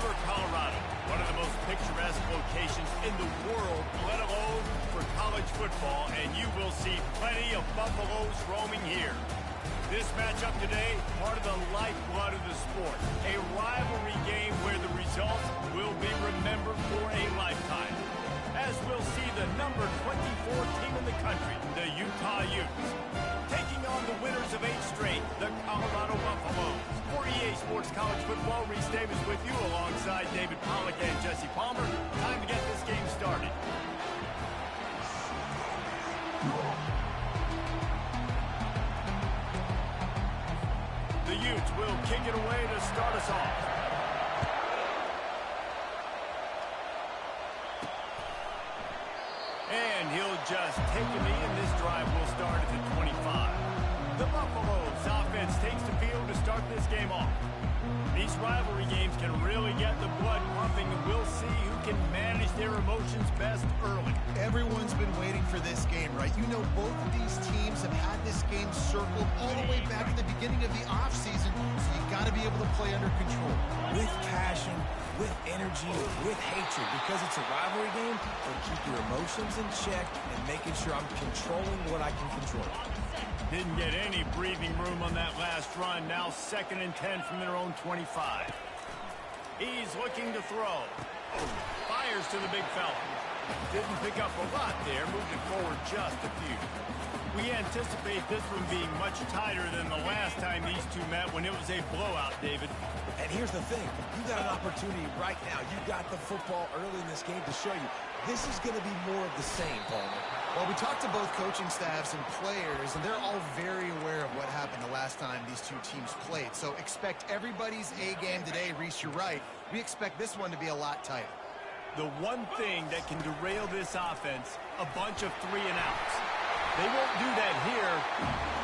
Denver, Colorado, one of the most picturesque locations in the world, let alone for college football, and you will see plenty of Buffaloes roaming here. This matchup today, part of the lifeblood of the sport, a rivalry game where the results will be remembered for a lifetime. As we'll see the number 24 team in the country, the Utah Utes, taking on the winners of 8 straight, the Colorado Buffaloes. For EA Sports College Football, Reese Davis with you alongside David Pollack and Jesse Palmer. Time to get this game started. The Utes will kick it away to start us off. And he'll just take a knee, and this drive will start at the 25. The Buffaloes offense takes the field to start this game off. These rivalry games can really get the blood pumping, and we'll see who can manage their emotions best early. Everyone's been waiting for this game, right? You know, both of these teams have had this game circled all the way back to the beginning of the offseason, so you got to be able to play under control. With passion, with energy, with hatred, because it's a rivalry game, it'll keep your emotions in check and making sure I'm controlling what I can control. Didn't get any breathing room on that last run. Now 2nd and 10 from their own 25. He's looking to throw. Fires to the big fella. Didn't pick up a lot there. Moved it forward just a few. We anticipate this one being much tighter than the last time these two met when it was a blowout, David. And here's the thing. You got an opportunity right now. You got the football early in this game to show you this is going to be more of the same, Palmer. Well, we talked to both coaching staffs and players, and they're all very aware of what happened the last time these two teams played. So expect everybody's A game today. Reese, you're right. We expect this one to be a lot tighter. The one thing that can derail this offense, a bunch of 3-and-outs. They won't do that here,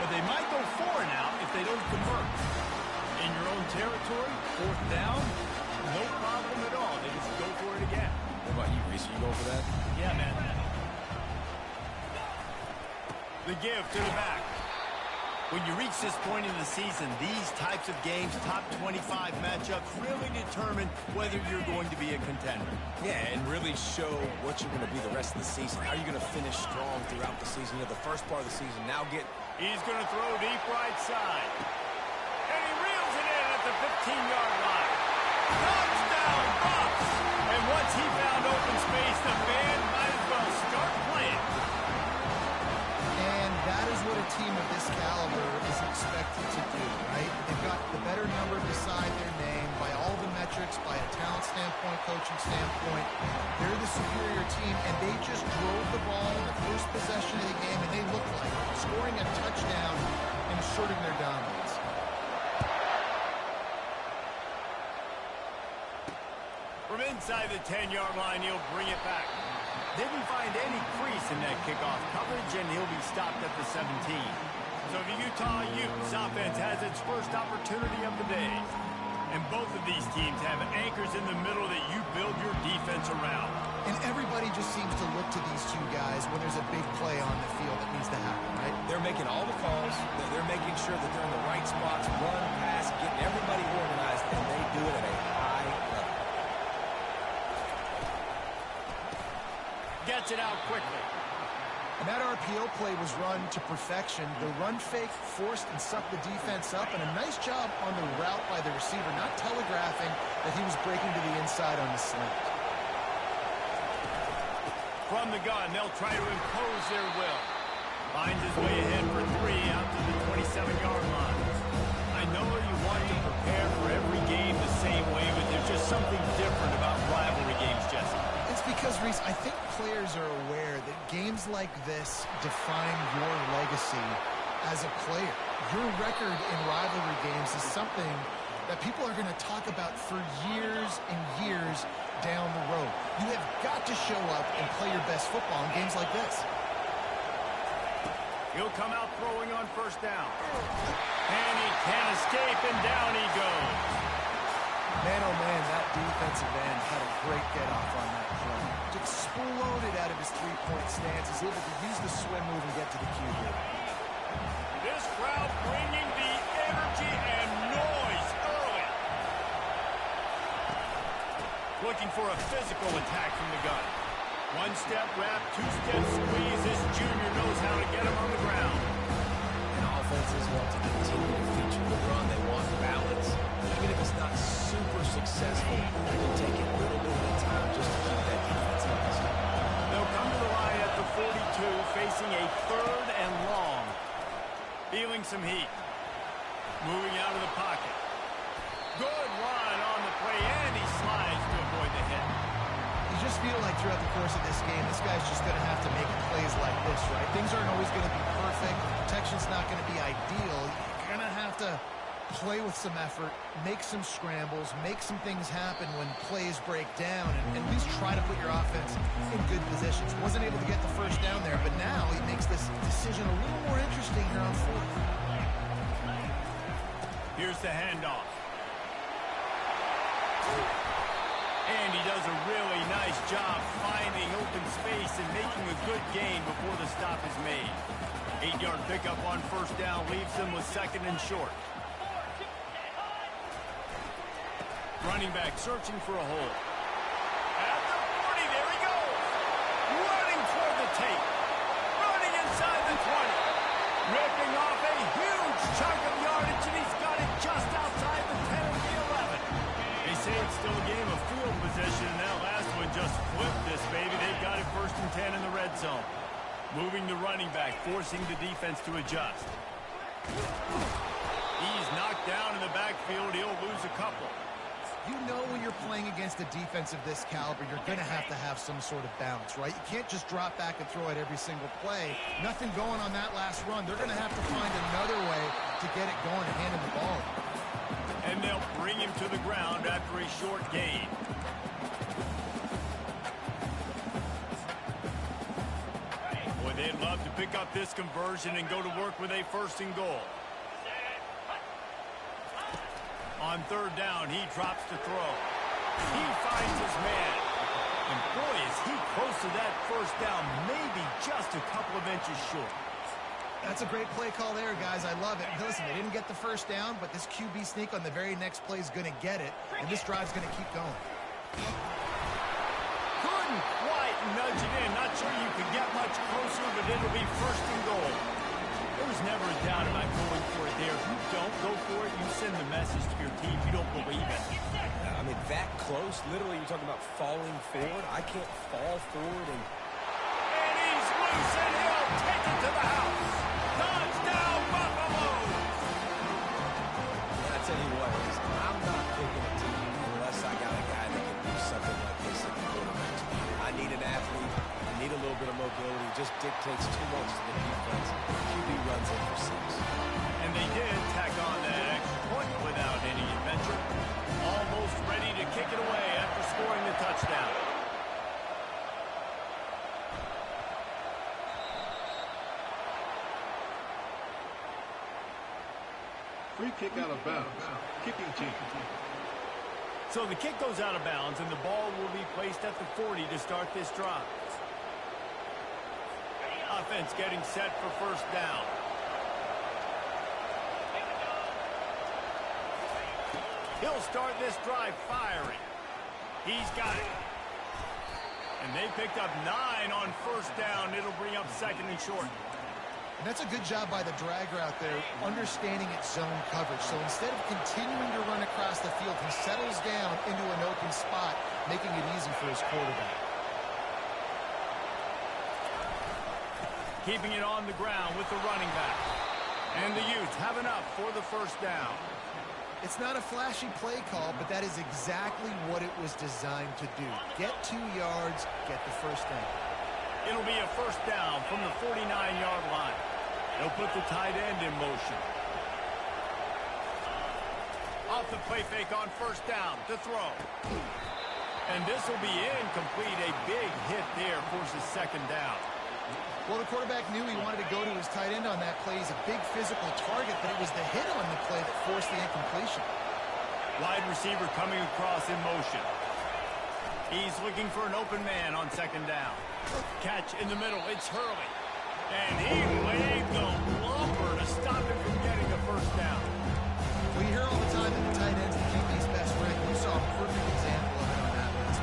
but they might go 4-and-out if they don't convert. In your own territory, 4th down, no problem at all. They just go for it again. What about you, Reese? You going for that? Yeah, man. The give to the back. When you reach this point in the season, these types of games, top 25 matchups, really determine whether you're going to be a contender. Yeah, and really show what you're going to be the rest of the season. How are you going to finish strong throughout the season? You know, the first part of the season. Now He's going to throw deep right side. And he reels it in at the 15-yard line. Touchdown, Bucks! And once he found open space, the band might as well start playing. And that is what a team of this caliber is expected to do, right? They've got the better number beside their name by all the metrics, by a talent standpoint, coaching standpoint. They're the superior team, and they just drove the ball in the first possession of the game, and they looked like scoring a touchdown and asserting their dominance. From inside the 10-yard line, he'll bring it back. Didn't find any crease in that kickoff coverage, and he'll be stopped at the 17. So the Utah Utes offense has its first opportunity of the day. And both of these teams have anchors in the middle that you build your defense around. And everybody just seems to look to these two guys when there's a big play on the field that needs to happen, right? They're making all the calls. They're making sure that they're in the right spots, run, pass, getting everybody organized, and they do it at a high level. Gets it out quickly. And that RPO play was run to perfection. The run fake forced and sucked the defense up, and a nice job on the route by the receiver, not telegraphing that he was breaking to the inside on the slant. From the gun, they'll try to impose their will. Finds his way ahead for 3 out to the 27-yard line. I know you want to prepare for every game the same way, but there's just something different about rivalry games, Jesse. It's because, Reese, I think players are aware that games like this define your legacy as a player. Your record in rivalry games is something that people are going to talk about for years and years down the road. You have got to show up and play your best football in games like this. He'll come out throwing on 1st down. And he can't escape, and down he goes. Man, oh man, that defensive end had a great get-off on that play. Just exploded out of his three-point stance. He's able to use the swim move and get to the QB. This crowd bringing the energy and noise early. Looking for a physical attack from the gun. One-step wrap, two-step squeeze. This junior knows how to get him on the ground. And offenses want to continue to feature the run. They want balance. Even if it's not super successful, they'll take it little bit at a time just to keep that defense honest. They'll come to the line at the 42, facing a 3rd and long. Feeling some heat. Moving out of the pocket. Good run on the play, and he slides to avoid the hit. You just feel like throughout the course of this game, this guy's just going to have to make plays like this, right? Things aren't always going to be perfect. The protection's not going to be ideal. You're going to have to play with some effort, make some scrambles, make some things happen when plays break down, and at least try to put your offense in good positions. Wasn't able to get the first down there, but now he makes this decision a little more interesting here on 4th. Here's the handoff. And he does a really nice job finding open space and making a good gain before the stop is made. 8-yard pickup on 1st down leaves them with 2nd and short. Running back searching for a hole. At the 40, there he goes. Running toward the tape. Running inside the 20. Ripping off a huge chunk of yardage, and he's got it just outside the 10 of the 11. They say it's still a game of field position, and that last one just flipped this baby. They've got it 1st and 10 in the red zone. Moving the running back, forcing the defense to adjust. He's knocked down in the backfield. He'll lose a couple. You know when you're playing against a defense of this caliber, you're going to have some sort of balance, right? You can't just drop back and throw it every single play. Nothing going on that last run. They're going to have to find another way to get it going and hand him the ball. And they'll bring him to the ground after a short gain. Boy, they'd love to pick up this conversion and go to work with a 1st and goal. On 3rd down, he drops to throw. He finds his man. And boy, is he close to that 1st down, maybe just a couple of inches short. That's a great play call there, guys. I love it. Listen, they didn't get the 1st down, but this QB sneak on the very next play is going to get it, and this drive's going to keep going. Couldn't quite nudge it in. Not sure you could get much closer, but it'll be 1st and goal. There was never a doubt about going for it there. If you don't go for it, you send the message to your team you don't believe it. I mean, that close, literally, you're talking about falling forward. I can't fall forward and he's loose, and he'll take it to the house. Touchdown, Buffalo! And I tell you what, I'm not picking a team unless I got a guy that can do something like this at the quarterback. I need an athlete. I need a little bit of mobility. It just dictates too much to the defense. QB runs in for 6. And they did tack on that extra point without any adventure. Almost ready to kick it away after scoring the touchdown. Free kick out of bounds. Kicking team. So the kick goes out of bounds, and the ball will be placed at the 40 to start this drive. Offense getting set for 1st down. He'll start this drive firing. He's got it. And they picked up 9 on 1st down. It'll bring up 2nd and short. And that's a good job by the drag route there, understanding its zone coverage. So instead of continuing to run across the field, he settles down into an open spot, making it easy for his quarterback. Keeping it on the ground with the running back. And the Utes have enough for the 1st down. It's not a flashy play call, but that is exactly what it was designed to do. Get 2 yards, get the 1st down. It'll be a 1st down from the 49-yard line. They'll put the tight end in motion. Off the play fake on 1st down to throw. And this will be incomplete. A big hit there forces 2nd down. Well, the quarterback knew he wanted to go to his tight end on that play. He's a big physical target, but it was the hit on the play that forced the incompletion. Wide receiver coming across in motion. He's looking for an open man on 2nd down. Catch in the middle. It's Hurley. And he laid the lumber to stop him from getting a 1st down. Well, you hear all the time that the tight end's the QB's best friend. You saw a perfect example of it on that one. It's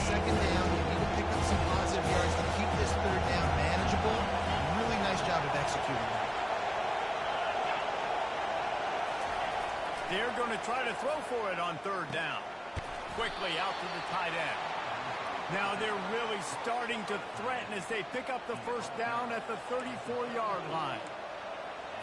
second down. You need to pick up some positive yards to keep this third down manageable. Really nice job of executing that. They're going to try to throw for it on third down. Quickly out to the tight end. Now they're really starting to threaten as they pick up the first down at the 34-yard line.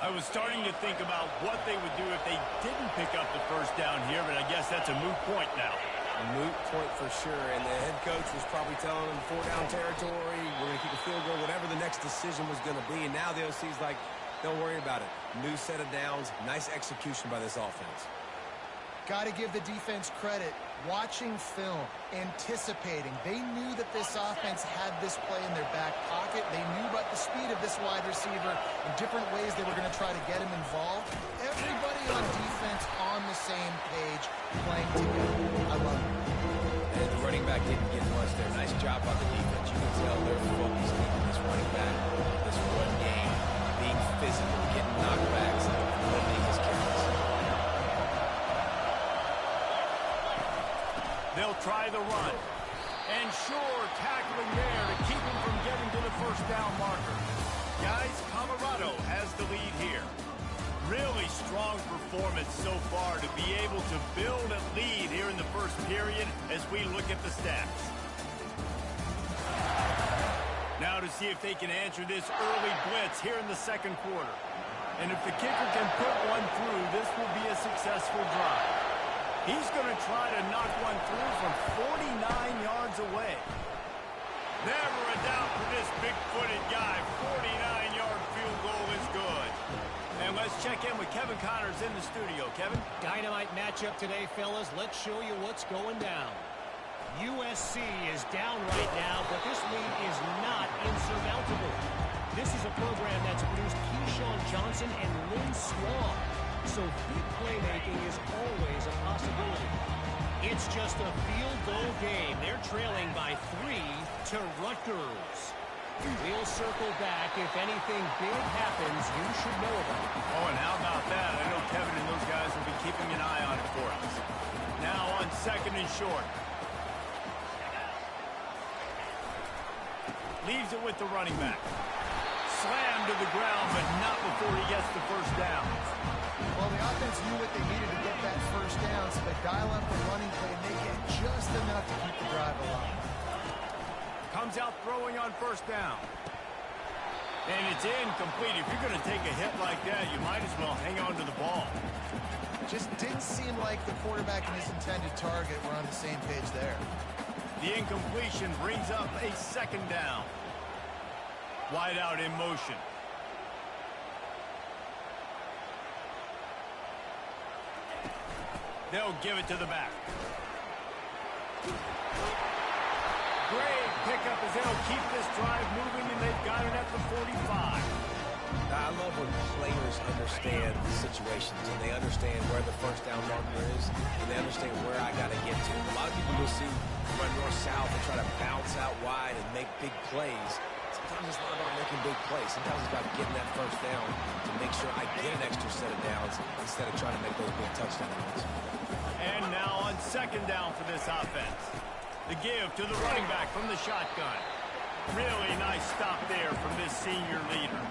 I was starting to think about what they would do if they didn't pick up the first down here, but I guess that's a moot point now. A moot point for sure, and the head coach was probably telling them 4-down territory, we're going to kick a field goal, whatever the next decision was going to be, and now the OC's like, don't worry about it. New set of downs, nice execution by this offense. Got to give the defense credit. Watching film, anticipating. They knew that this offense had this play in their back pocket. They knew about the speed of this wide receiver and different ways they were going to try to get him involved. Everybody on defense on the same page, playing together. I love it. And the running back didn't get much there. Nice job by the defense. You can tell they're focused on this running back, this run game, being physical, getting knockbacks, and limiting his carries. They'll try the run. And sure, tackling there to keep him from getting to the first down marker. Guys, Colorado has the lead here. Really strong performance so far to be able to build a lead here in the first period as we look at the stats. Now to see if they can answer this early blitz here in the second quarter. And if the kicker can put one through, this will be a successful drive. He's going to try to knock one through from 49 yards away. Never a doubt for this big-footed guy. 49-yard field goal is good. And let's check in with Kevin Connors in the studio. Kevin? Dynamite matchup today, fellas. Let's show you what's going down. USC is down right now, but this lead is not insurmountable. This is a program that's produced Keyshawn Johnson and Lynn Swan. So big playmaking is always a possibility. It's just a field goal game. They're trailing by 3 to Rutgers. We'll circle back. If anything big happens, you should know about it. Oh, and how about that? I know Kevin and those guys will be keeping an eye on it for us. Now on second and short. Leaves it with the running back. Slammed to the ground, but not before he gets the first down. Well, the offense knew what they needed to get that first down, so they dial up the running play and make it just enough to keep the drive alive. Comes out throwing on first down. And it's incomplete. If you're going to take a hit like that, you might as well hang on to the ball. Just didn't seem like the quarterback and his intended target were on the same page there. The incompletion brings up a second down. Wide out in motion. They'll give it to the back. Great pickup as they'll keep this drive moving, and they've got it at the 45. I love when players understand situations and they understand where the first down marker is and they understand where I got to get to. A lot of people you'll see run north-south and try to bounce out wide and make big plays. Sometimes it's not about making big plays. Sometimes it's about getting that first down to make sure I get an extra set of downs instead of trying to make those big touchdown runs. And now on second down for this offense. The give to the running back from the shotgun. Really nice stop there from this senior leader.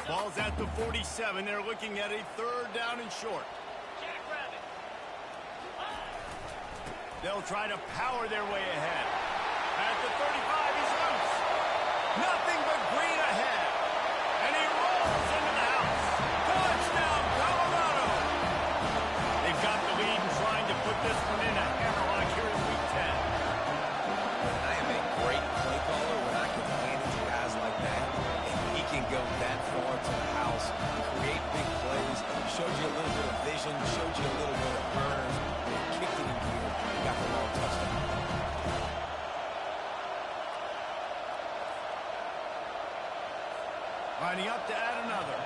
Ball's at the 47. They're looking at a third down and short. They'll try to power their way ahead. At the 35, he's loose. Nothing but green ahead. And he rolls into the house. Touchdown, Colorado. They've got the lead and trying to put this one in a hammerlock here in Week 10. I am a great play caller when I can hand it to guys like that. And he can go that far to the house, create big plays, showed you a little bit of vision, showed you a little bit of burn, kicked it in gear, and got the long touchdown. Lining up to add another.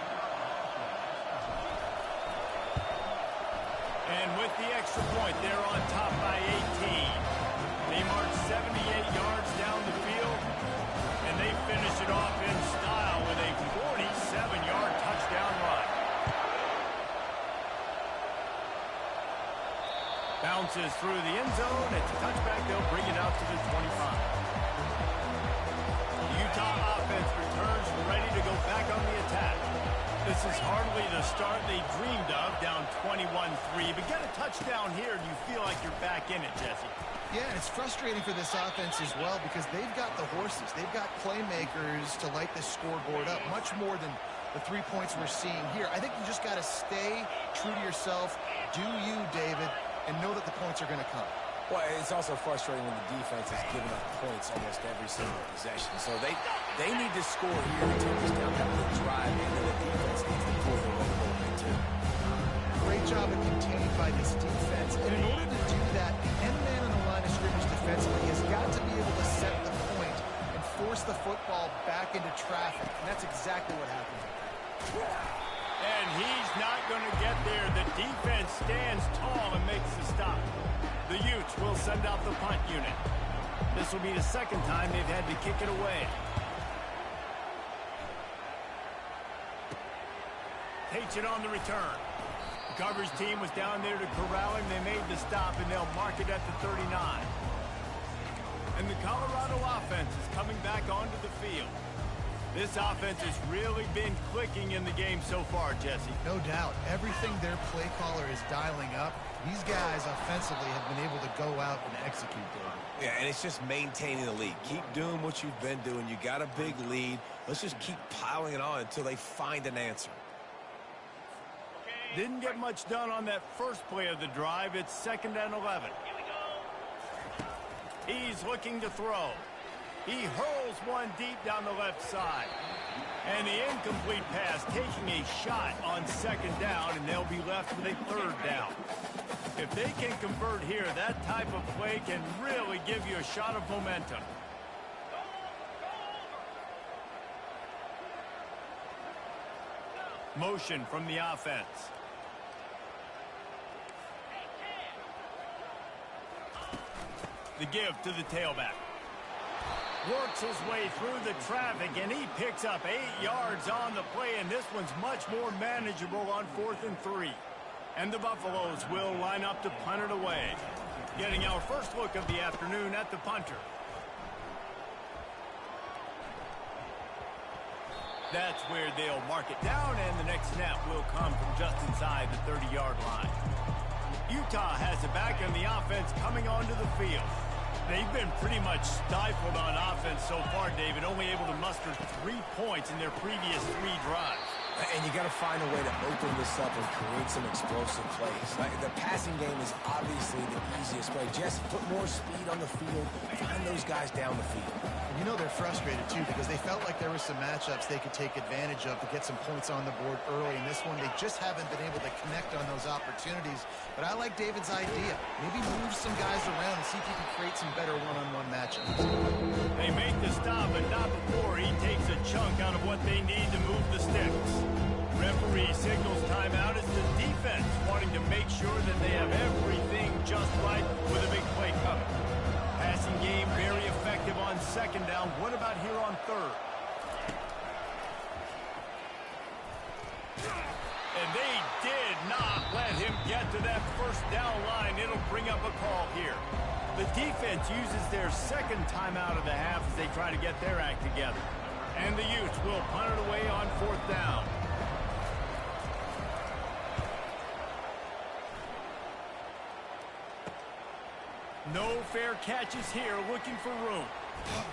And with the extra point, they're on top by 18. They march 78 yards down the field, and they finish it off in style with a 47-yard touchdown. down run. Bounces through the end zone. It's a touchback. They'll bring it out to the 25. The Utah offense returns ready to go back on the attack. This is hardly the start they dreamed of, down 21-3. But get a touchdown here, and you feel like you're back in it, Jesse. Yeah, and it's frustrating for this offense as well because they've got the horses. They've got playmakers to light this scoreboard up, much more than the 3 points we're seeing here. I think you just got to stay true to yourself, do you, David, and know that the points are going to come. Well, it's also frustrating when the defense is giving up points almost every single possession. So they need to score here to take this down that little drive, and then the defense needs to pull their weight a little bit too. Great job of containing by this defense. And in order to do that, the end man on the line of scrimmage defensively has got to be able to set the point and force the football back into traffic. And that's exactly what happened. And he's not going to get there. The defense stands tall and makes the stop. The Utes will send out the punt unit. This will be the second time they've had to kick it away. Takes it on the return. The coverage team was down there to corral him. They made the stop, and they'll mark it at the 39. And the Colorado offense is coming back onto the field. This offense has really been clicking in the game so far, Jesse. No doubt. Everything their play caller is dialing up, these guys offensively have been able to go out and execute, David. Yeah, and it's just maintaining the lead. Keep doing what you've been doing. You got a big lead. Let's just keep piling it on until they find an answer. Didn't get much done on that first play of the drive. It's 2nd and 11. He's looking to throw. He hurls one deep down the left side. And the incomplete pass taking a shot on 2nd down, and they'll be left with a 3rd down. If they can convert here, that type of play can really give you a shot of momentum. Motion from the offense. The give to the tailback. Works his way through the traffic, and he picks up 8 yards on the play, and this one's much more manageable on 4th and 3. And the Buffaloes will line up to punt it away. Getting our first look of the afternoon at the punter. That's where they'll mark it down, and the next snap will come from just inside the 30-yard line. Utah has it back, and the offense coming onto the field. They've been pretty much stifled on offense so far, David, only able to muster 3 points in their previous 3 drives. And you got to find a way to open this up and create some explosive plays. The passing game is obviously the easiest way. Jesse, put more speed on the field. Find those guys down the field. And you know they're frustrated, too, because they felt like there were some matchups they could take advantage of to get some points on the board early. In this one, they just haven't been able to connect on those opportunities. But I like David's idea. Maybe move some guys around and see if you can create some better one-on-one matchups. They make the stop, but not before he takes a chunk out of what they need to move the sticks. Referee signals timeout as the defense wanting to make sure that they have everything just right with a big play coming. Passing game very effective on 2nd down. What about here on 3rd? And they did not let him get to that 1st down line. It'll bring up a call here. The defense uses their 2nd timeout of the half as they try to get their act together. And the Utes will punt it away on 4th down. No fair catches here, looking for room.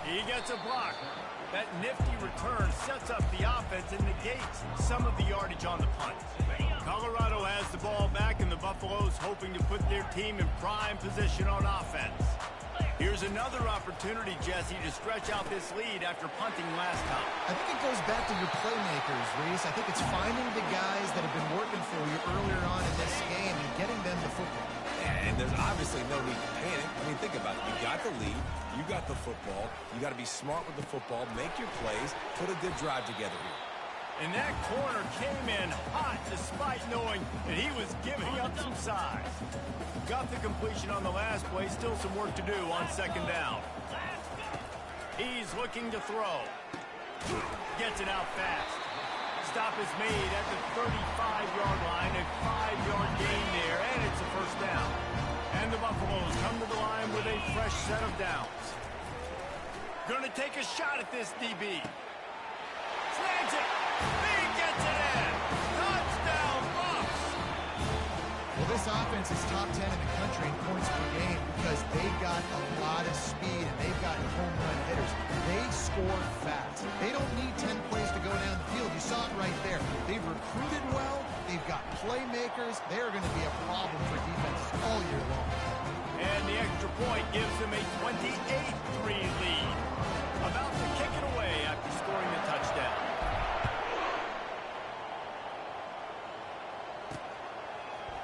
He gets a block. That nifty return sets up the offense and negates some of the yardage on the punt. Colorado has the ball back, and the Buffaloes hoping to put their team in prime position on offense. Here's another opportunity, Jesse, to stretch out this lead after punting last time. I think it goes back to your playmakers, Reese. I think it's finding the guys that have been working for you earlier on in this game and getting them the football. And there's obviously no need to panic. I mean, think about it. You got the lead. You got the football. You got to be smart with the football. Make your plays. Put a good drive together here. And that corner came in hot despite knowing that he was giving up some size. Got the completion on the last play. Still some work to do on 2nd down. He's looking to throw. Gets it out fast. stop is made at the 35-yard line, a 5-yard gain there, and it's a first down. And the Buffaloes come to the line with a fresh set of downs. Going to take a shot at this DB. Snags it. He gets it in. Touchdown, Buffs. Well, this offense is top 10 in the country in points per game because they've got a lot of speed and they've got home run hitters. They score fast. They don't need 10 plays to go down the field. You saw it right there. They've recruited well. They've got playmakers. They're going to be a problem for defenses all year long. And the extra point gives them a 28-3 lead. About to kick it away after scoring the touchdown.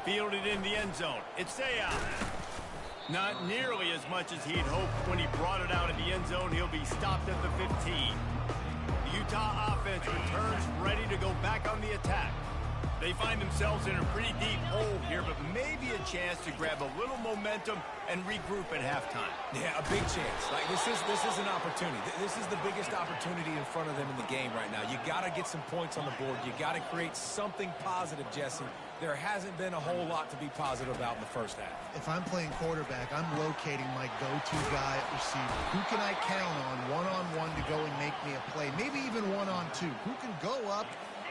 Fielded in the end zone. It's out. Not nearly as much as he'd hoped when he brought it out of the end zone. He'll be stopped at the 15. The Utah offense returns ready to go back on the attack. They find themselves in a pretty deep hole here, but maybe a chance to grab a little momentum and regroup at halftime. Yeah, a big chance. Like this is an opportunity. This is the biggest opportunity in front of them in the game right now. You got to get some points on the board. You got to create something positive, Jesse. There hasn't been a whole lot to be positive about in the first half. If I'm playing quarterback, I'm locating my go-to guy at receiver. Who can I count on one-on-one to go and make me a play? Maybe even one-on-two. Who can go up,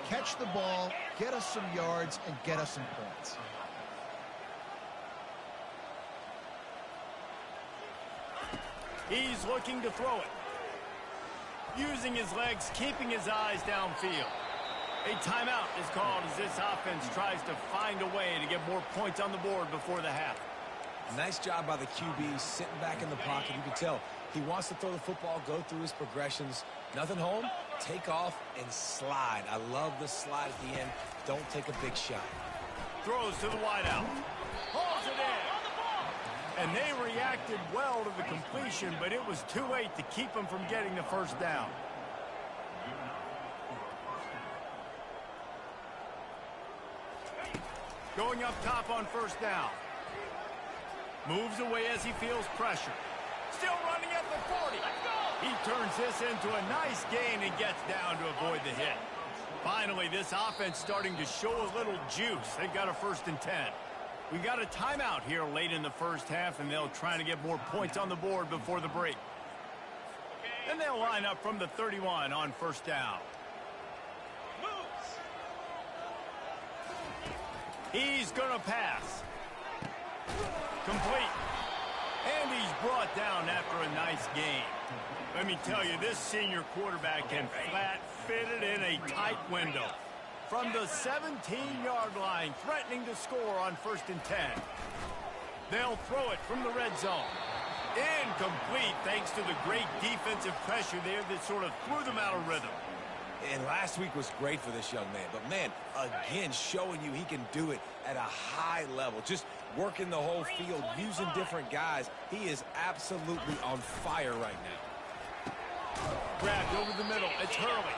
catch the ball, get us some yards, and get us some points? He's looking to throw it. Using his legs, keeping his eyes downfield. A timeout is called as this offense tries to find a way to get more points on the board before the half. Nice job by the QB, sitting back in the pocket. You can tell he wants to throw the football, go through his progressions. Nothing home, take off, and slide. I love the slide at the end. Don't take a big shot. Throws to the wideout. Hauls it in. And they reacted well to the completion, but it was too late to keep them from getting the first down. Going up top on first down. Moves away as he feels pressure. Still running at the 40. He turns this into a nice gain and gets down to avoid the hit. Finally, this offense starting to show a little juice. They've got a 1st and 10. We got a timeout here late in the first half, and they'll try to get more points on the board before the break. And they'll line up from the 31 on first down. He's going to pass. Complete. And he's brought down after a nice gain. Let me tell you, this senior quarterback can flat fit it in a tight window. From the 17-yard line, threatening to score on 1st and 10. They'll throw it from the red zone. Incomplete thanks to the great defensive pressure there that sort of threw them out of rhythm. And last week was great for this young man. But, man, again, showing you he can do it at a high level. Just working the whole field, using different guys. He is absolutely on fire right now. Grabbed over the middle. It's Hurley.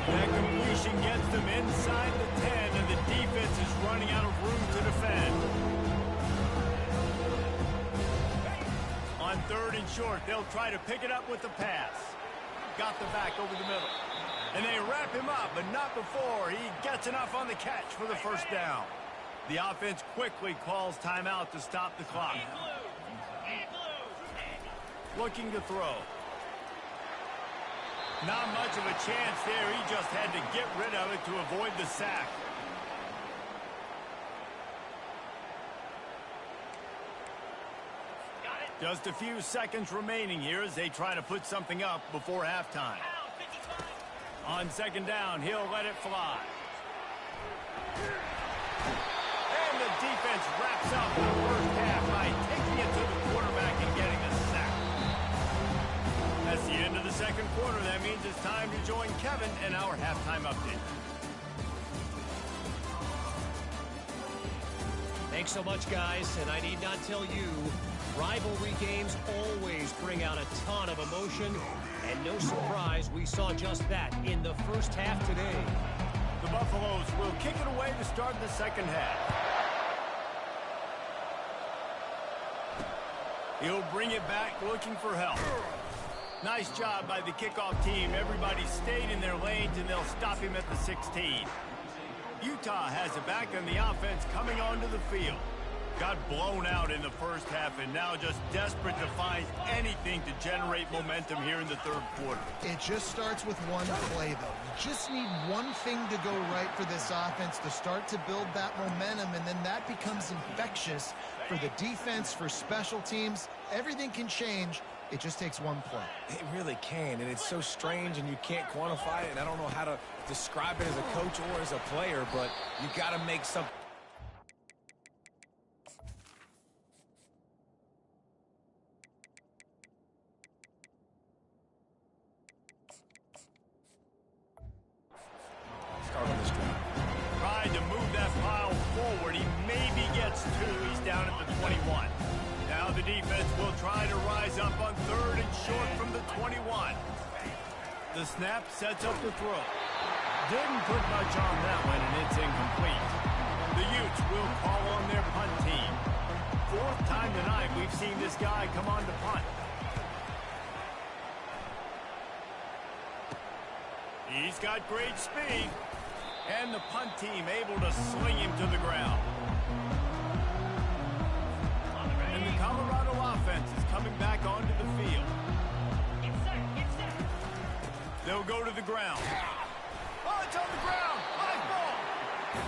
That completion gets them inside the 10, and the defense is running out of room to defend. On 3rd and short, they'll try to pick it up with the pass. Got the back over the middle. And they wrap him up, but not before he gets enough on the catch for the first down. The offense quickly calls timeout to stop the clock. Looking to throw. Not much of a chance there. He just had to get rid of it to avoid the sack. Just a few seconds remaining here as they try to put something up before halftime. On 2nd down, he'll let it fly. And the defense wraps up the first half by taking it to the quarterback and getting a sack. That's the end of the 2nd quarter. That means it's time to join Kevin in our halftime update. Thanks so much, guys. And I need not tell you, rivalry games always bring out a ton of emotion. And no surprise, we saw just that in the first half today. The Buffaloes will kick it away to start the 2nd half. He'll bring it back looking for help. Nice job by the kickoff team. Everybody stayed in their lanes, and they'll stop him at the 16. Utah has it back on the offense coming onto the field. Got blown out in the first half and now just desperate to find anything to generate momentum here in the third quarter. It just starts with one play, though. You just need one thing to go right for this offense to start to build that momentum, and then that becomes infectious for the defense, for special teams. Everything can change. It just takes one play. It really can, and it's so strange, and you can't quantify it, and I don't know how to describe it as a coach or as a player, but you got to make something. Start on this drive. Trying to move that pile forward. He maybe gets two. He's down at the 21. Now the defense will try to rise up on third and short from the 21. The snap sets up the throw. Didn't put much on that one, and it's incomplete. The Utes will call on their punt team. Fourth time tonight we've seen this guy come on to punt. He's got great speed. And the punt team able to sling him to the ground. And the Colorado offense is coming back onto the field. They'll go to the ground. Oh, it's on the ground. High ball.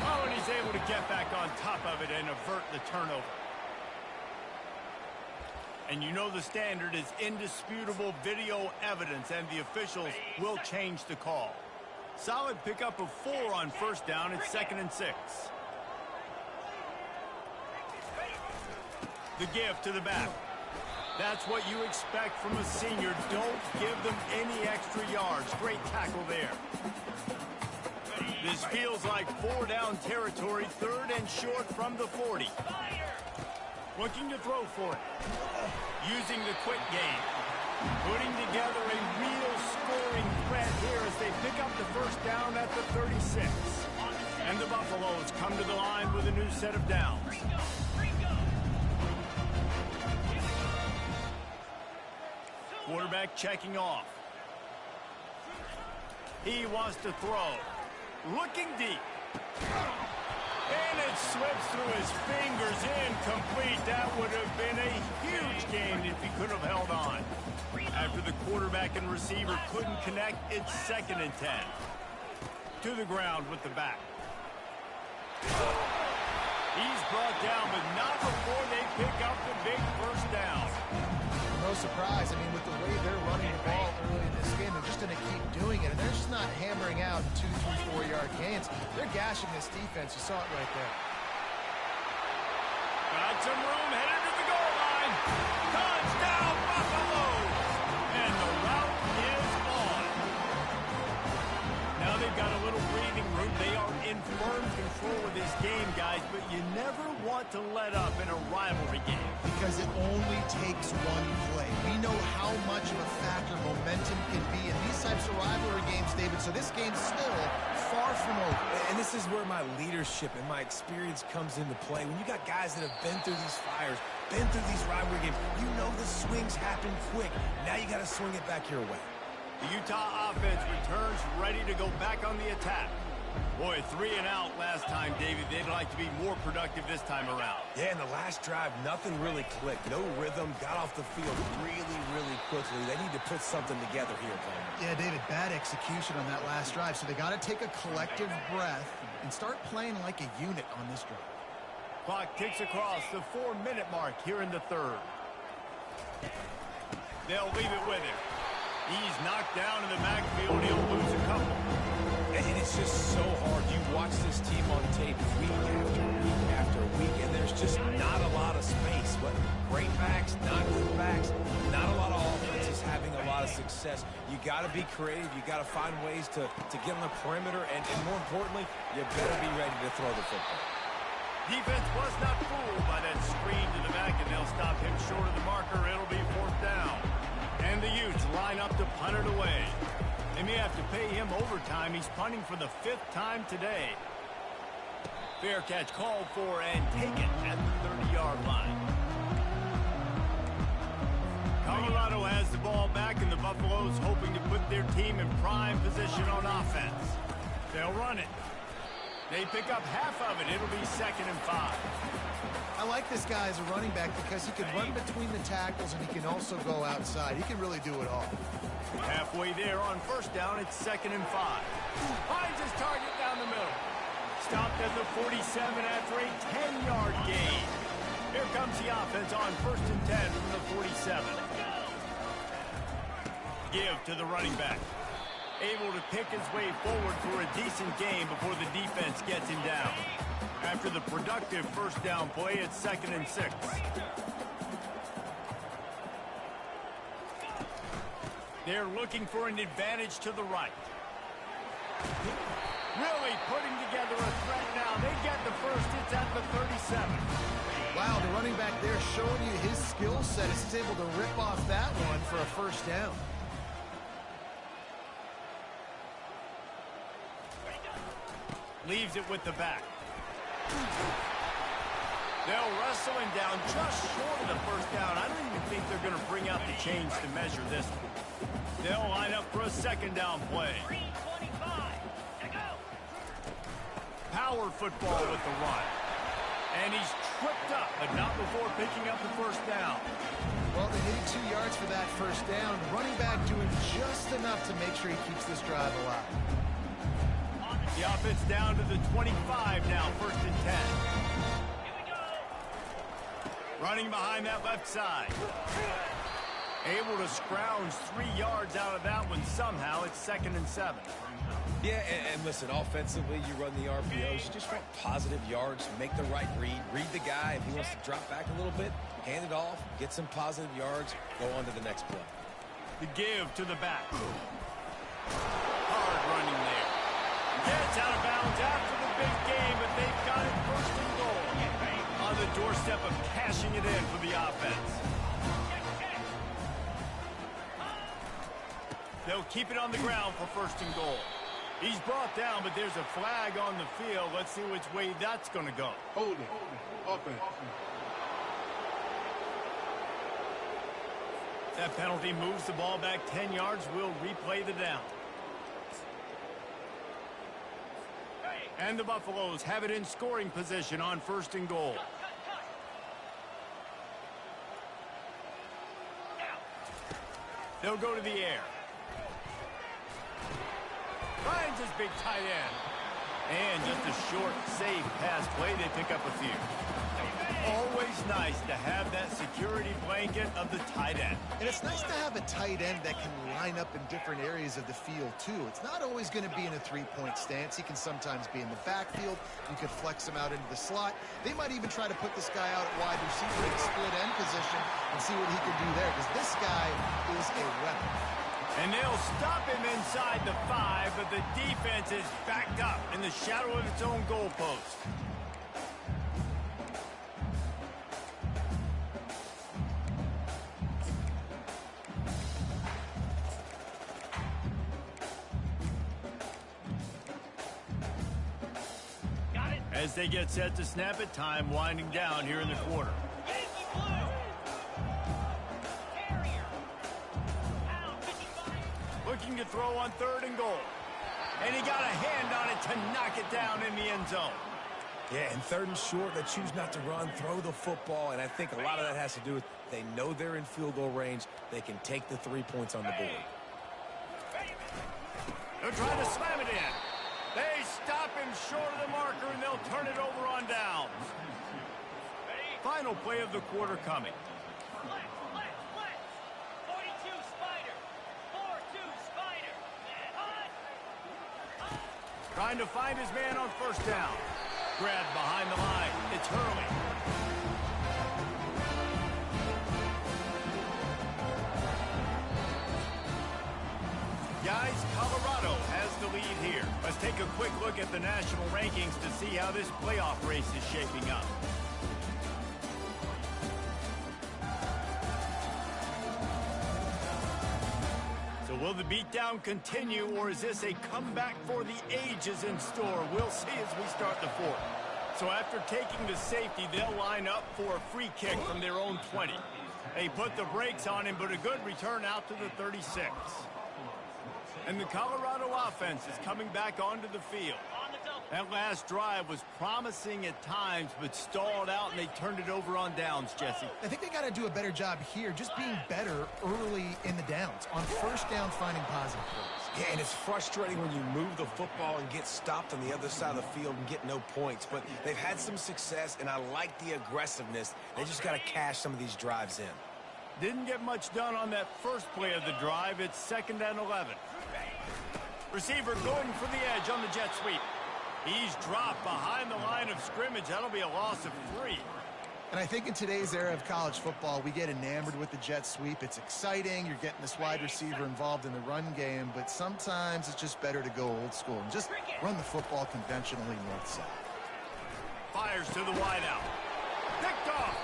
Oh, and he's able to get back on top of it and avert the turnover. And you know the standard is indisputable video evidence, and the officials will change the call. Solid pickup of 4 on first down. It's 2nd and 6. The give to the back. That's what you expect from a senior. Don't give them any extra yards. Great tackle there. This feels like 4-down territory. 3rd and short from the 40. Looking to throw for it. Using the quick game. Putting together a real scoring threat here as they pick up the first down at the 36. And the Buffaloes come to the line with a new set of downs. Quarterback checking off. He wants to throw. Looking deep. And it slips through his fingers. Incomplete. That would have been a huge gain if he could have held on. After the quarterback and receiver couldn't connect, it's 2nd and 10. To the ground with the back. He's brought down, but not before they pick up the big first down. No surprise. I mean, with the way they're running the ball early in this game, they're just going to keep doing it. And they're just not hammering out 2, 3, 4-yard gains. They're gashing this defense. You saw it right there. Got some room, headed to the goal line. Touchdown, Buffaloes! And the route is on. Now they've got a little breathing room. They are in firm control of this game, guys, but you never want to let up in a rivalry game. Because it only takes one play. We know how much of a factor momentum can be in these types of rivalry games, David, so this game's still far from over. And this is where my leadership and my experience comes into play. When you got guys that have been through these fires, been through these rivalry games, you know the swings happen quick. Now you got to swing it back your way. The Utah offense returns ready to go back on the attack. Boy, 3 and out last time, David. They'd like to be more productive this time around. Yeah, in the last drive, nothing really clicked. No rhythm, got off the field really, really quickly. They need to put something together here, Coleman. Yeah, David, bad execution on that last drive, so they got to take a collective breath and start playing like a unit on this drive. Clock ticks across the 4-minute mark here in the third. They'll leave it with him. He's knocked down in the backfield. He'll lose a couple. And it's just so hard. You watch this team on tape week after week after week, and there's just not a lot of space. But great backs, not good backs, not a lot of offenses having a lot of success. You got to be creative. You got to find ways to get on the perimeter, and more importantly, you better be ready to throw the football. Defense was not fooled by that screen to the back, and they'll stop him short of the marker. It'll be 4th down. And the Utes line up to punt it away. They may have to pay him overtime. He's punting for the 5th time today. Fair catch called for and taken at the 30-yard line. Colorado has the ball back, and the Buffalo's hoping to put their team in prime position on offense. They'll run it. They pick up half of it. It'll be 2nd and 5. I like this guy as a running back because he can run between the tackles and he can also go outside. He can really do it all. Halfway there on 1st down, it's 2nd and 5. Finds his target down the middle. Stopped at the 47 after a 10-yard gain. Here comes the offense on 1st and 10 from the 47. Give to the running back. Able to pick his way forward for a decent gain before the defense gets him down. After the productive 1st down play, it's 2nd and 6. They're looking for an advantage to the right. Really putting together a threat now. They get the first. It's at the 37. Wow, the running back there showing you his skill set is able to rip off that one for a 1st down. Leaves it with the back. They'll wrestle him down just short of the 1st down. I don't even think they're going to bring out the chains to measure this one. They'll line up for a 2nd down play. Power football with the run. And he's tripped up, but not before picking up the 1st down. Well, they needed 2 yards for that 1st down. Running back doing just enough to make sure he keeps this drive alive. The offense down to the 25 now, 1st and 10. Running behind that left side. Able to scrounge 3 yards out of that one somehow. It's 2nd and 7. Yeah, and listen, offensively, you run the RPOs. You just want positive yards, make the right read. Read the guy. If he wants to drop back a little bit, hand it off, get some positive yards, go on to the next play. The give to the back. Hard running there. Gets out of bounds after the big game, but they've got it 1st and goal. On the doorstep of cashing it in for the offense. They'll keep it on the ground for 1st and goal. He's brought down, but there's a flag on the field. Let's see which way that's going to go. Holding. Offense. That penalty moves the ball back 10 yards. We'll replay the down. And the Buffaloes have it in scoring position on 1st and goal. They'll go to the air. Finds his big tight end. And just a short, safe pass play. They pick up a few. Always nice to have that security blanket of the tight end. And it's nice to have a tight end that can line up in different areas of the field, too. It's not always going to be in a 3-point stance. He can sometimes be in the backfield. You could flex him out into the slot. They might even try to put this guy out at wide receiver in split end position and see what he can do there, because this guy is a weapon. And they'll stop him inside the 5, but the defense is backed up in the shadow of its own goalpost. As they get set to snap it, time winding down here in the quarter. Looking to throw on 3rd and goal. And he got a hand on it to knock it down in the end zone. Yeah, and 3rd and short, they choose not to run, throw the football, and I think a lot of that has to do with they know they're in field goal range. They can take the 3 points on the board. They're trying to slam it in. They stop him short of the marker, and they'll turn it over on downs. Final play of the quarter coming. Trying to find his man on 1st down. Grabbed behind the line. It's Hurley. Guys, Colorado has the lead here. Let's take a quick look at the national rankings to see how this playoff race is shaping up. So will the beatdown continue, or is this a comeback for the ages in store? We'll see as we start the 4th. So after taking the safety, they'll line up for a free kick from their own 20. They put the brakes on him, but a good return out to the 36. And the Colorado offense is coming back onto the field. That last drive was promising at times, but stalled out, and they turned it over on downs, Jesse. I think they got to do a better job here, just being better early in the downs. On first down, finding positive plays. Yeah, and it's frustrating when you move the football and get stopped on the other side of the field and get no points. But they've had some success, and I like the aggressiveness. They just got to cash some of these drives in. Didn't get much done on that first play of the drive. It's 2nd and 11. Receiver going for the edge on the jet sweep. He's dropped behind the line of scrimmage. That'll be a loss of 3. And I think in today's era of college football, we get enamored with the jet sweep. It's exciting. You're getting this wide receiver involved in the run game, but sometimes it's just better to go old school and just run the football conventionally north-south. Fires to the wideout. Picked off.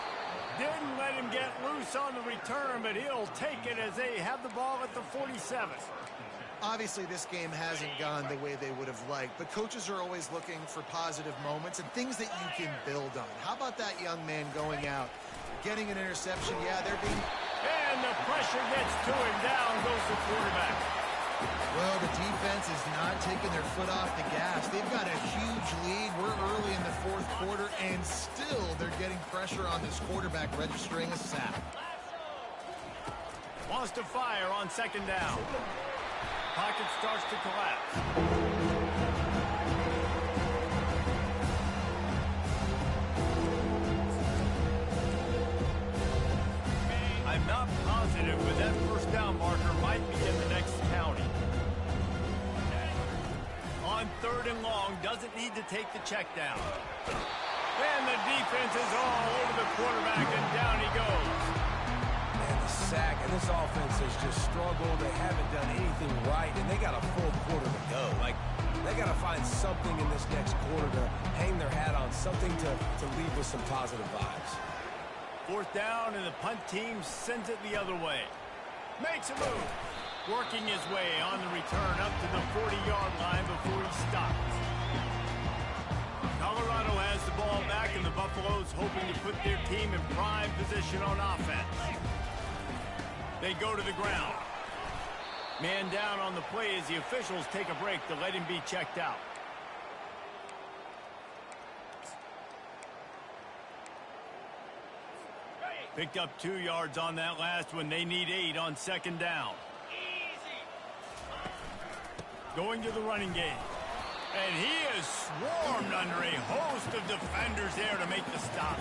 Didn't let him get loose on the return, but he'll take it as they have the ball at the 47. Obviously, this game hasn't gone the way they would have liked, but coaches are always looking for positive moments and things that you can build on. How about that young man going out, getting an interception? Yeah, they're being... And the pressure gets to him. Down goes the quarterback. Well, the defense is not taking their foot off the gas. They've got a huge lead. We're early in the 4th quarter, and still they're getting pressure on this quarterback, registering a sack. Wants to fire on 2nd down. Pocket starts to collapse. I'm not positive, but that first down marker might be in the next county. On 3rd and long, doesn't need to take the check down. And the defense is all over the quarterback, and down he goes. Sack, and this offense has just struggled. They haven't done anything right, and they got a full quarter to go. Like, they got to find something in this next quarter to hang their hat on, something to leave with some positive vibes. 4th down, and the punt team sends it the other way. Makes a move. Working his way on the return up to the 40-yard line before he stops. Colorado has the ball back, and the Buffaloes hoping to put their team in prime position on offense. They go to the ground. Man down on the play as the officials take a break to let him be checked out. Picked up 2 yards on that last one. They need 8 on 2nd down. Going to the running game. And he is swarmed under a host of defenders there to make the stop.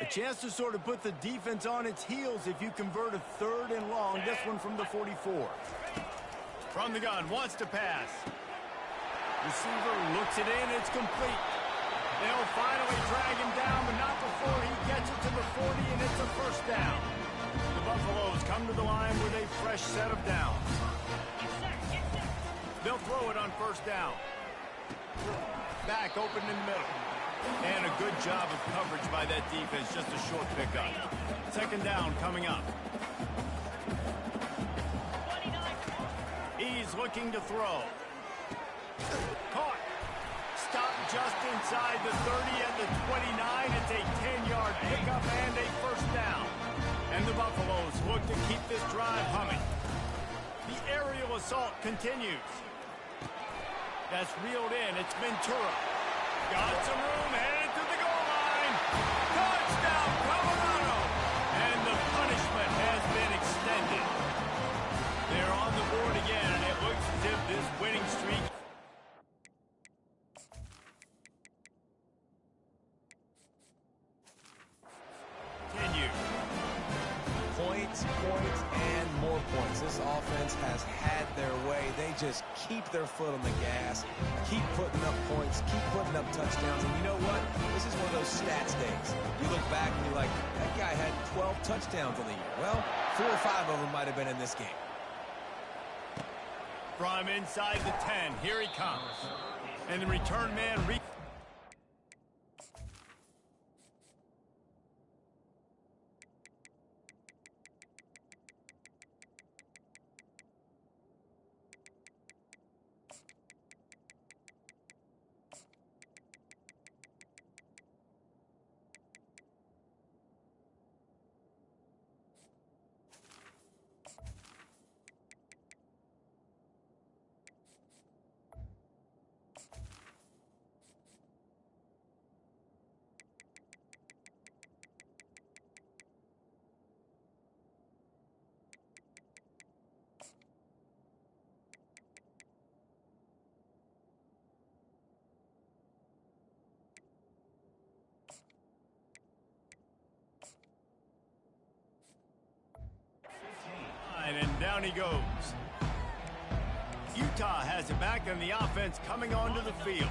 A chance to sort of put the defense on its heels if you convert a 3rd and long. This one from the 44. From the gun, wants to pass. Receiver looks it in, it's complete. They'll finally drag him down, but not before he gets it to the 40, and it's a 1st down. The Buffaloes come to the line with a fresh set of downs. They'll throw it on 1st down. Back open in the middle. And a good job of coverage by that defense, just a short pickup. 2nd down coming up. He's looking to throw. Caught. Stopped just inside the 30 at the 29. It's a 10-yard pickup and a 1st down. And the Buffaloes look to keep this drive humming. The aerial assault continues. That's reeled in. It's Ventura. Got some room, headed to the goal line. Touchdown, Colorado! And the punishment has been extended. They're on the board again, and it looks as if this winning streak... continue. Points, and more points. This offense has had their way. They just keep their foot on the gas, keep putting up points, keep putting up touchdowns. And you know what? This is one of those stats days. You look back and you're like, that guy had 12 touchdowns on the year. Well, 4 or 5 of them might have been in this game. From inside the 10, here he comes. And the return man And down he goes. Utah has it back, and the offense coming onto the field.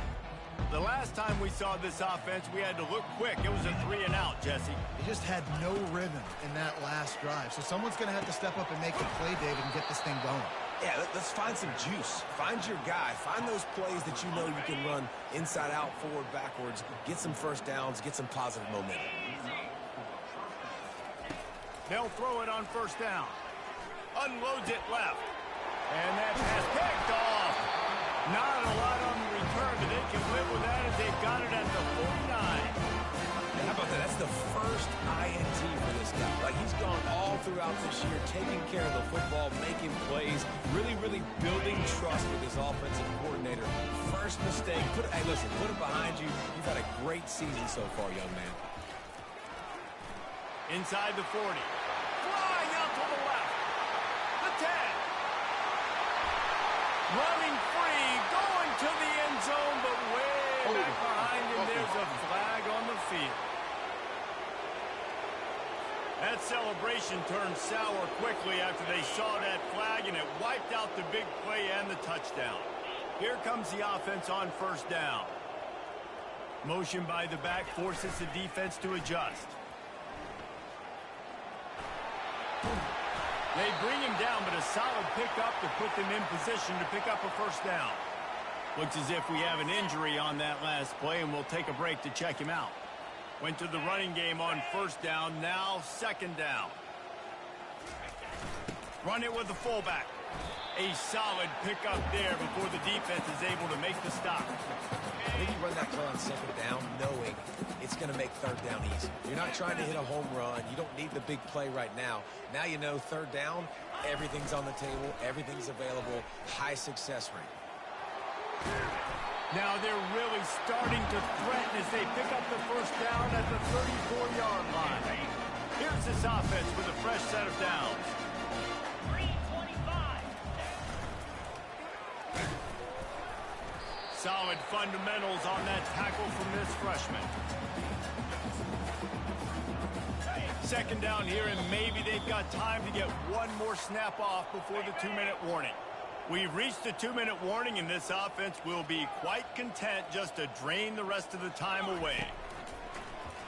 The last time we saw this offense, we had to look quick. It was a 3-and-out, Jesse. They just had no rhythm in that last drive. So someone's going to have to step up and make the play, David, and get this thing going. Yeah, let's find some juice. Find your guy. Find those plays that you know you can run inside out, forward, backwards. Get some first downs. Get some positive momentum. They'll throw it on first down. Unloads it left. And that pass picked off. Not a lot on the return, but they can live with that as they've got it at the 49. How about that? That's the first INT for this guy. Like, he's gone all throughout this year, taking care of the football, making plays, really, really building trust with his offensive coordinator. First mistake. Hey, listen, put it behind you. You've had a great season so far, young man. Inside the 40. Flying out to the left. The 10. Running free, going to the end zone, but way back behind him, there's a flag on the field. That celebration turned sour quickly after they saw that flag, and it wiped out the big play and the touchdown. Here comes the offense on first down. Motion by the back forces the defense to adjust. They bring him down, but a solid pickup to put them in position to pick up a first down. Looks as if we have an injury on that last play, and we'll take a break to check him out. Went to the running game on first down, now second down. Run it with the fullback. A solid pickup there before the defense is able to make the stop. I think you run that play on second down knowing it's going to make third down easy. You're not trying to hit a home run. You don't need the big play right now. Now you know third down, everything's on the table, everything's available, high success rate. Now they're really starting to threaten as they pick up the first down at the 34-yard line. Here's this offense with a fresh set of downs. Solid fundamentals on that tackle from this freshman. Second down here, and maybe they've got time to get one more snap off before the 2-minute warning. We've reached the 2-minute warning, and this offense will be quite content just to drain the rest of the time away.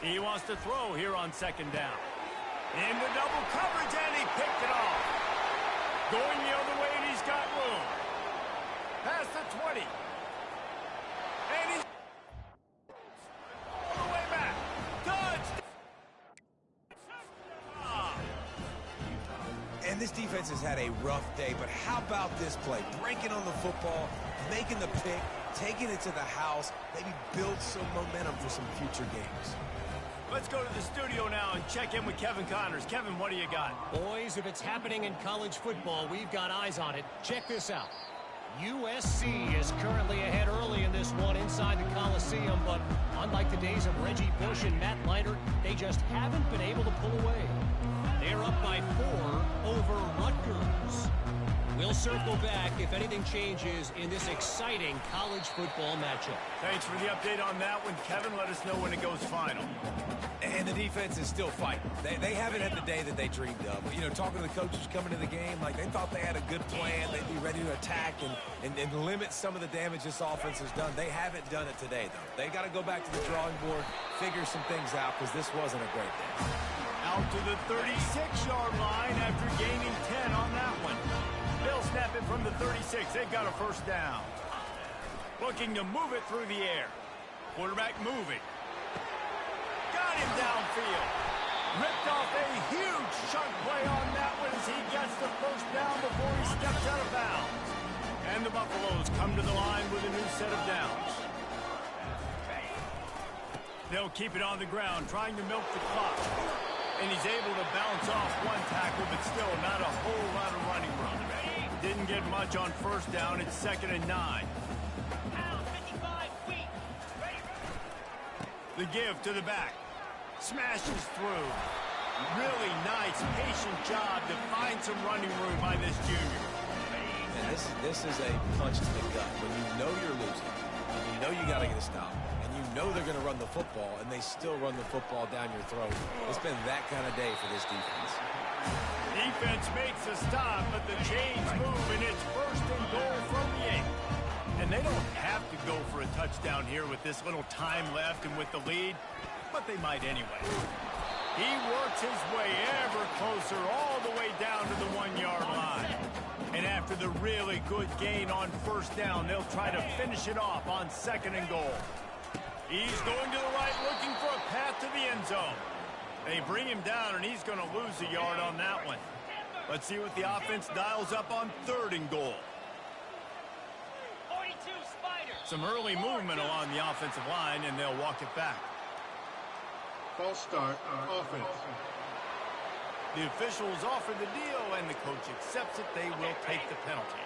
He wants to throw here on second down. Into double coverage, and he picked it off. Going the other way, and he's got room. Past the 20. And he's all the way back. Touchdown. And this defense has had a rough day, but how about this play? Breaking on the football, making the pick, taking it to the house, maybe build some momentum for some future games. Let's go to the studio now and check in with Kevin Connors. Kevin, what do you got? Boys, if it's happening in college football, we've got eyes on it. Check this out. USC is currently ahead early in this one inside the Coliseum, but unlike the days of Reggie Bush and Matt Leinart, they just haven't been able to pull away. They're up by 4 over Rutgers. We'll circle back if anything changes in this exciting college football matchup. Thanks for the update on that one, Kevin. Let us know when it goes final. And the defense is still fighting. They haven't had the day that they dreamed of. You know, talking to the coaches coming to the game, like they thought they had a good plan. They'd be ready to attack and limit some of the damage this offense has done. They haven't done it today, though. They got to go back to the drawing board, figure some things out, because this wasn't a great day. Out to the 36-yard line after gaining 10 on that one. They'll snap it from the 36. They've got a first down. Looking to move it through the air. Quarterback moving. Got him downfield. Ripped off a huge chunk play on that one as he gets the first down before he steps out of bounds. And the Buffaloes come to the line with a new set of downs. They'll keep it on the ground, trying to milk the clock. And he's able to bounce off one tackle, but still not a whole lot of running room. Didn't get much on first down. It's 2nd and 9. The give to the back. Smashes through. Really nice, patient job to find some running room by this junior. And this is a punch to the gut. When you know you're losing, and you know you got to get a stop, and you know they're going to run the football, and they still run the football down your throat. It's been that kind of day for this defense. Defense makes a stop, but the chains move, and it's first and goal from the 8. And they don't have to go for a touchdown here with this little time left and with the lead, but they might anyway. He works his way ever closer all the way down to the 1-yard line. And after the really good gain on first down, they'll try to finish it off on 2nd and goal. He's going to the right, looking for a path to the end zone. They bring him down, and he's going to lose a yard on that one. Let's see what the offense dials up on 3rd and goal. Some early movement along the offensive line, and they'll walk it back. False start, offense. The officials offer the deal, and the coach accepts it. They will take the penalty.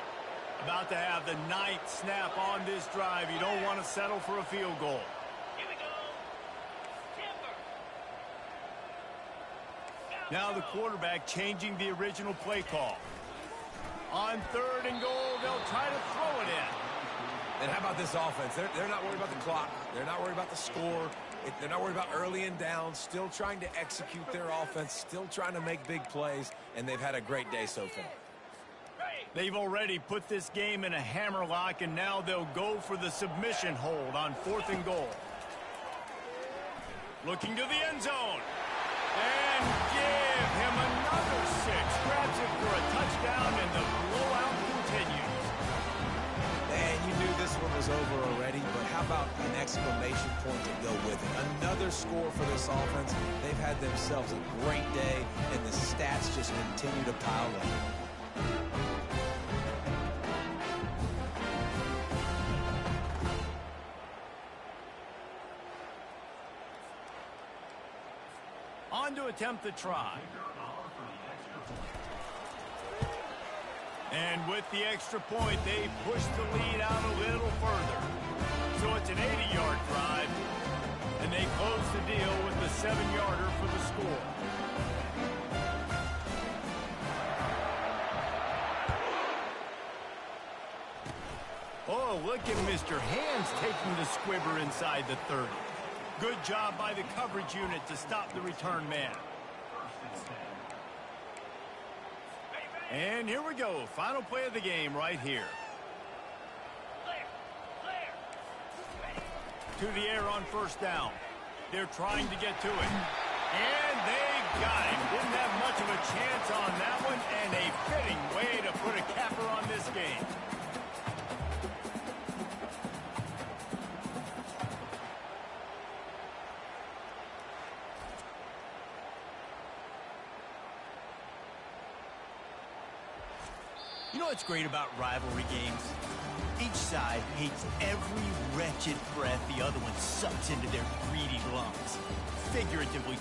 About to have the 9th snap on this drive. You don't want to settle for a field goal. Here we go. Timber. Now the quarterback changing the original play call. On 3rd and goal, they'll try to throw it in. And how about this offense? They're not worried about the clock. They're not worried about the score. They're not worried about early and down. Still trying to execute their offense. Still trying to make big plays. And they've had a great day so far. They've already put this game in a hammerlock, and now they'll go for the submission hold on 4th and goal. Looking to the end zone. And give him another 6. Grabs it for a touchdown, and the blowout continues. And you knew this one was over already, but how about an exclamation point to go with it? Another score for this offense. They've had themselves a great day, and the stats just continue to pile up. On to attempt the try. And with the extra point, they push the lead out a little further. So it's an 80-yard drive, and they close the deal with the 7-yarder for the score. Oh, look at Mr. Hands taking the squibber inside the 30. Good job by the coverage unit to stop the return man. And here we go. Final play of the game right here. To the air on first down. They're trying to get to it. And they got him. Didn't have much of a chance on that one, and a fitting way to put a capper on this game. You know what's great about rivalry games? Each side hates every wretched breath the other one sucks into their greedy lungs. Figuratively.